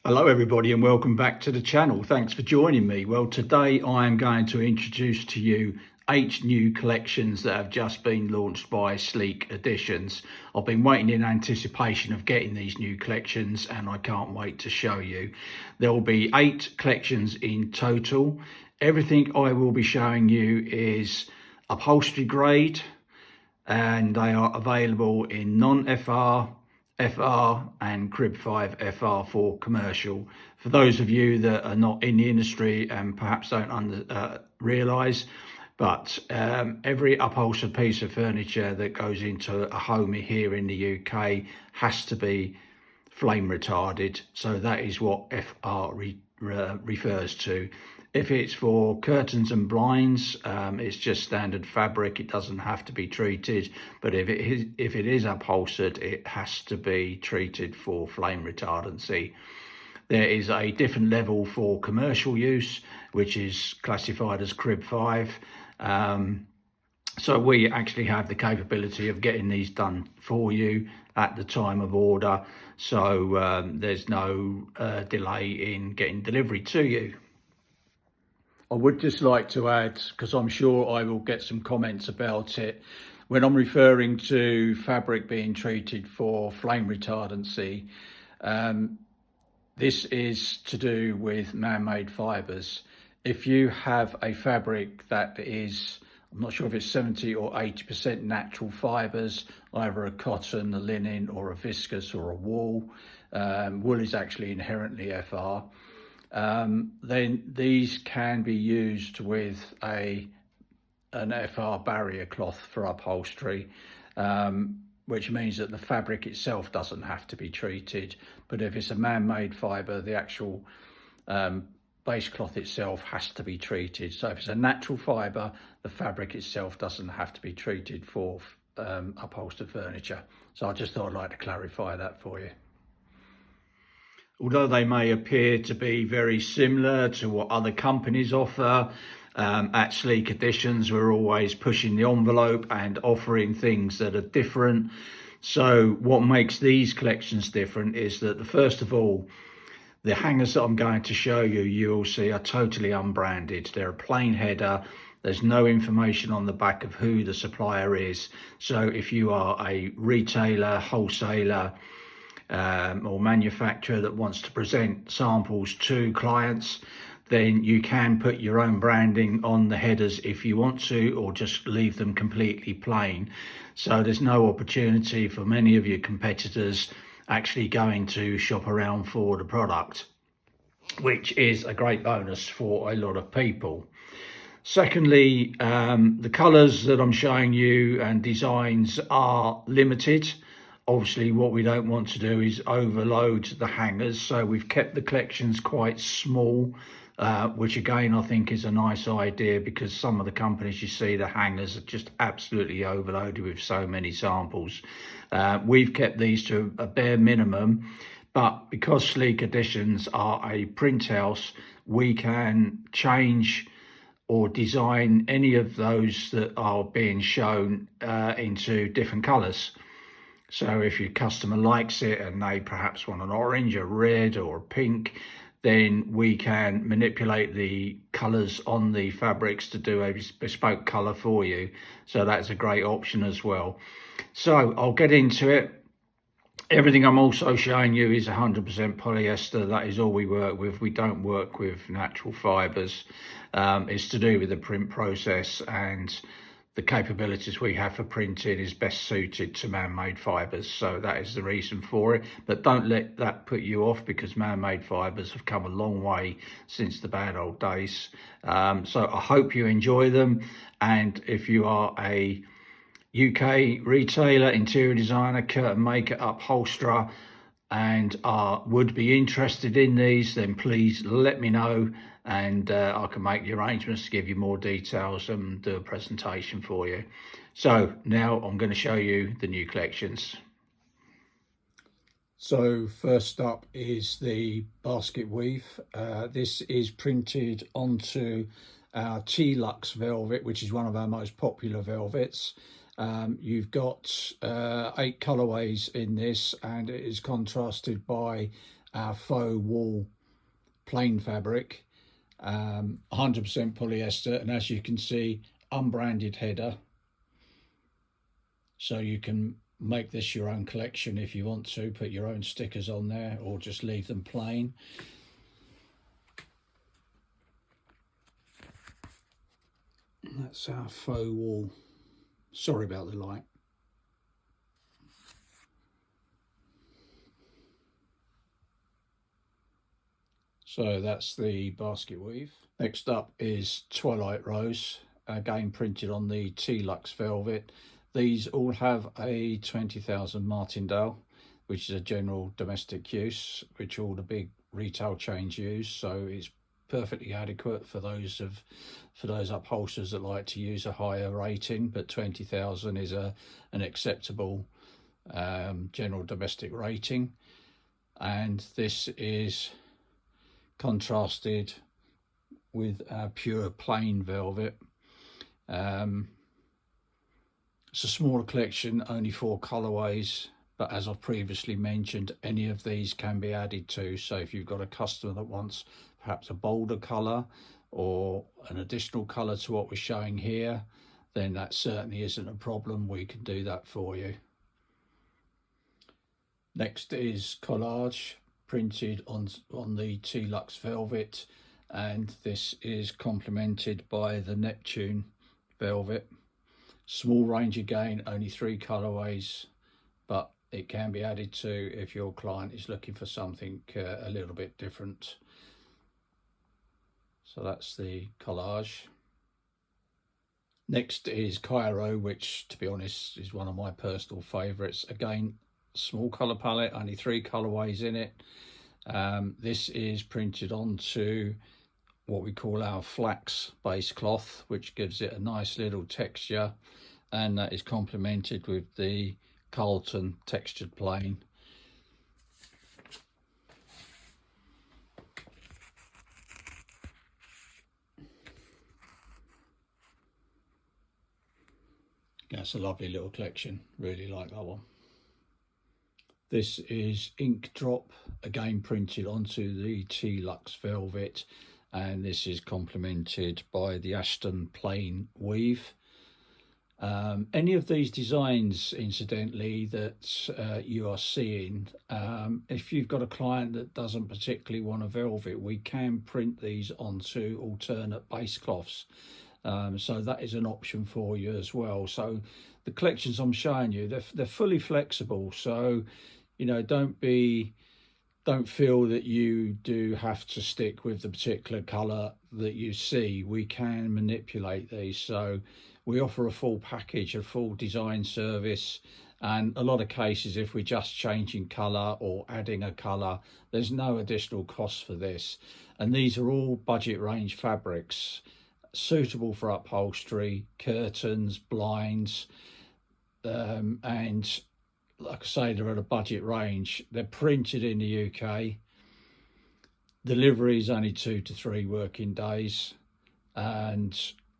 Hello everybody and welcome back to the channel. Thanks for joining me. Well, today I am going to introduce to you 8 new collections that have just been launched by Sleek Editions. I've been waiting in anticipation of getting these new collections and I can't wait to show you. There will be 8 collections in total. Everything I will be showing you is upholstery grade and they are available in non-FR, FR and Crib 5 FR for commercial. For those of you that are not in the industry and perhaps don't realise, but every upholstered piece of furniture that goes into a home here in the UK has to be flame retarded. So that is what FR refers to. If it's for curtains and blinds, it's just standard fabric. It doesn't have to be treated. But if it is upholstered, it has to be treated for flame retardancy. There is a different level for commercial use, which is classified as Crib 5. So we actually have the capability of getting these done for you at the time of order. So there's no delay in getting delivery to you. I would just like to add, because I'm sure I will get some comments about it, when I'm referring to fabric being treated for flame retardancy, this is to do with man-made fibres. If you have a fabric that is, I'm not sure if it's 70 or 80% natural fibres, either a cotton, a linen or a viscose or a wool, wool is actually inherently FR, then these can be used with an FR barrier cloth for upholstery, which means that the fabric itself doesn't have to be treated. But if it's a man-made fibre, the actual base cloth itself has to be treated. So if it's a natural fibre, the fabric itself doesn't have to be treated for upholstered furniture. So I just thought I'd like to clarify that for you. Although they may appear to be very similar to what other companies offer, at Sleek Editions we're always pushing the envelope and offering things that are different. So what makes these collections different is that, first of all, the hangers that I'm going to show you, you'll see, are totally unbranded. They're a plain header. There's no information on the back of who the supplier is. So if you are a retailer, wholesaler, or manufacturer that wants to present samples to clients, then you can put your own branding on the headers if you want to, or just leave them completely plain. So there's no opportunity for many of your competitors actually going to shop around for the product, which is a great bonus for a lot of people. Secondly, the colours that I'm showing you and designs are limited. Obviously, what we don't want to do is overload the hangers, so we've kept the collections quite small, which again I think is a nice idea, because some of the companies, you see, the hangers are just absolutely overloaded with so many samples. We've kept these to a bare minimum, but because Sleek Editions are a print house, we can change or design any of those that are being shown into different colours. So if your customer likes it and they perhaps want an orange, a red or a pink, then we can manipulate the colours on the fabrics to do a bespoke colour for you. So that's a great option as well. So I'll get into it. Everything I'm also showing you is 100% polyester. That is all we work with. We don't work with natural fibres. It's to do with the print process, and the capabilities we have for printing is best suited to man-made fibres. So that is the reason for it. But don't let that put you off, because man-made fibres have come a long way since the bad old days. So I hope you enjoy them. And if you are a UK retailer, interior designer, curtain maker, upholsterer, and would be interested in these, then please let me know, and I can make the arrangements to give you more details and do a presentation for you. So now I'm going to show you the new collections. So first up is the basket weave. This is printed onto our T-Lux velvet, which is one of our most popular velvets. You've got 8 colorways in this, and it is contrasted by our faux wool plain fabric, 100% polyester, and as you can see, unbranded header, so you can make this your own collection if you want to, put your own stickers on there or just leave them plain. That's our faux wool. Sorry about the light. So that's the basket weave. Next up is Twilight Rose, again printed on the T-Lux velvet. These all have a 20,000 Martindale, which is a general domestic use, which all the big retail chains use. So it's perfectly adequate for those upholsterers that like to use a higher rating, but 20,000 is an acceptable general domestic rating. And this is contrasted with our pure plain velvet. It's a smaller collection, only 4 colorways, but as I've previously mentioned, any of these can be added to. So if you've got a customer that wants perhaps a bolder color or an additional color to what we're showing here, then that certainly isn't a problem. We can do that for you. Next is Collage, printed on the T-Lux velvet, and this is complemented by the Neptune velvet. Small range again, only 3 colorways, but it can be added to if your client is looking for something a little bit different. So that's the Collage. Next is Cairo, which to be honest is one of my personal favorites. Again, small color palette, only 3 colorways in it. This is printed onto what we call our flax base cloth, which gives it a nice little texture, and that is complemented with the Carlton textured plain. That's a lovely little collection, really like that one. This is Ink Drop, again printed onto the T-Lux velvet, and this is complemented by the Ashton plain weave. Any of these designs, incidentally, that you are seeing, if you've got a client that doesn't particularly want a velvet, we can print these onto alternate base cloths. So that is an option for you as well. So the collections I'm showing you, they're fully flexible. So, you know, don't feel that you do have to stick with the particular color that you see. We can manipulate these. So we offer a full package, a full design service, and a lot of cases, if we're just changing color or adding a color, there's no additional cost for this. And these are all budget range fabrics, suitable for upholstery, curtains, blinds, and like I say, they're at a budget range. They're printed in the UK. Delivery is only 2 to 3 working days, and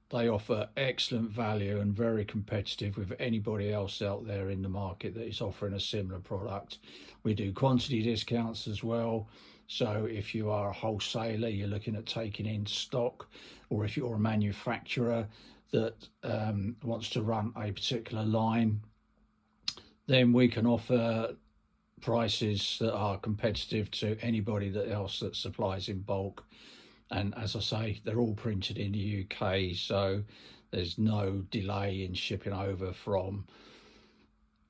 they offer excellent value and very competitive with anybody else out there in the market that is offering a similar product. We do quantity discounts as well. So if you are a wholesaler, you're looking at taking in stock, or if you're a manufacturer that wants to run a particular line, then we can offer prices that are competitive to anybody else that supplies in bulk. And as I say, they're all printed in the UK, so there's no delay in shipping over from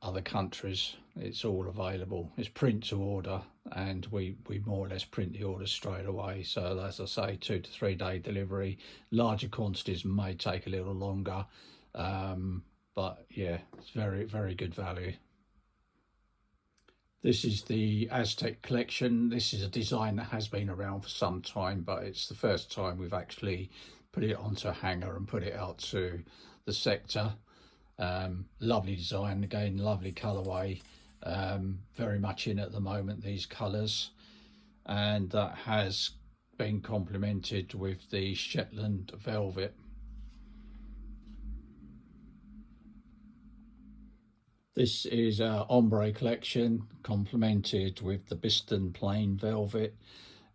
other countries. It's all available. It's print to order, and we more or less print the orders straight away. So as I say, 2 to 3 day delivery. Larger quantities may take a little longer, but yeah, it's very, very good value. This is the Aztec collection. This is a design that has been around for some time, but it's the first time we've actually put it onto a hanger and put it out to the sector. Lovely design, again, lovely colorway, very much in at the moment, these colors, and that has been complemented with the Shetland velvet. This is our ombre collection, complemented with the Biston plain velvet.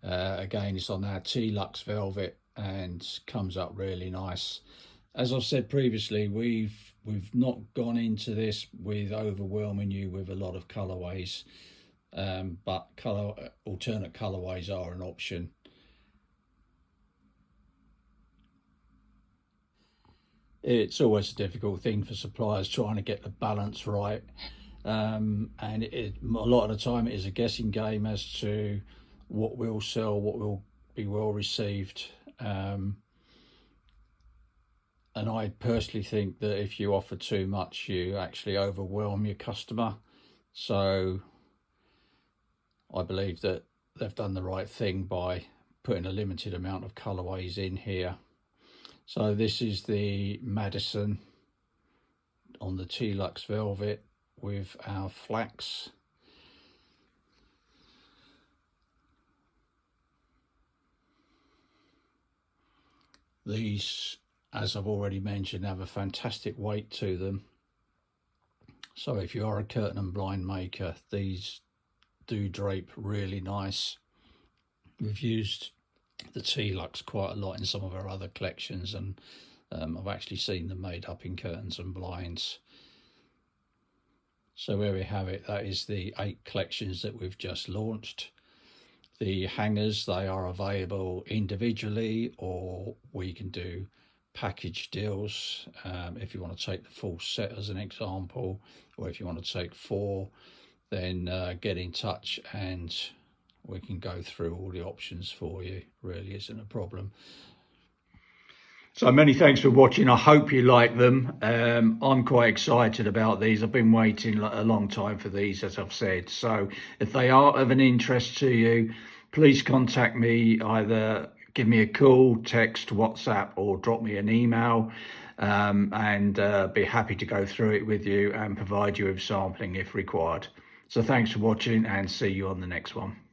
Again, it's on our T-Lux velvet and comes up really nice. As I've said previously, we've not gone into this with overwhelming you with a lot of colourways, but alternate colourways are an option. It's always a difficult thing for suppliers trying to get the balance right, and a lot of the time it is a guessing game as to what will sell, what will be well received. And I personally think that if you offer too much, you actually overwhelm your customer. So I believe that they've done the right thing by putting a limited amount of colourways in here. So this is the Madison on the T-Lux velvet with our flax. These, as I've already mentioned, have a fantastic weight to them. So if you are a curtain and blind maker, these do drape really nice. We've used the T-Lux quite a lot in some of our other collections, and I've actually seen them made up in curtains and blinds. So there we have it. That is the 8 collections that we've just launched. The hangers, they are available individually, or we can do package deals if you want to take the full set as an example, or if you want to take 4, then get in touch and we can go through all the options for you. Really isn't a problem. So many thanks for watching. I hope you like them. I'm quite excited about these. I've been waiting a long time for these, as I've said. So if they are of an interest to you, please contact me. Either give me a call, text, WhatsApp, or drop me an email, and be happy to go through it with you and provide you with sampling if required. So thanks for watching, and see you on the next one.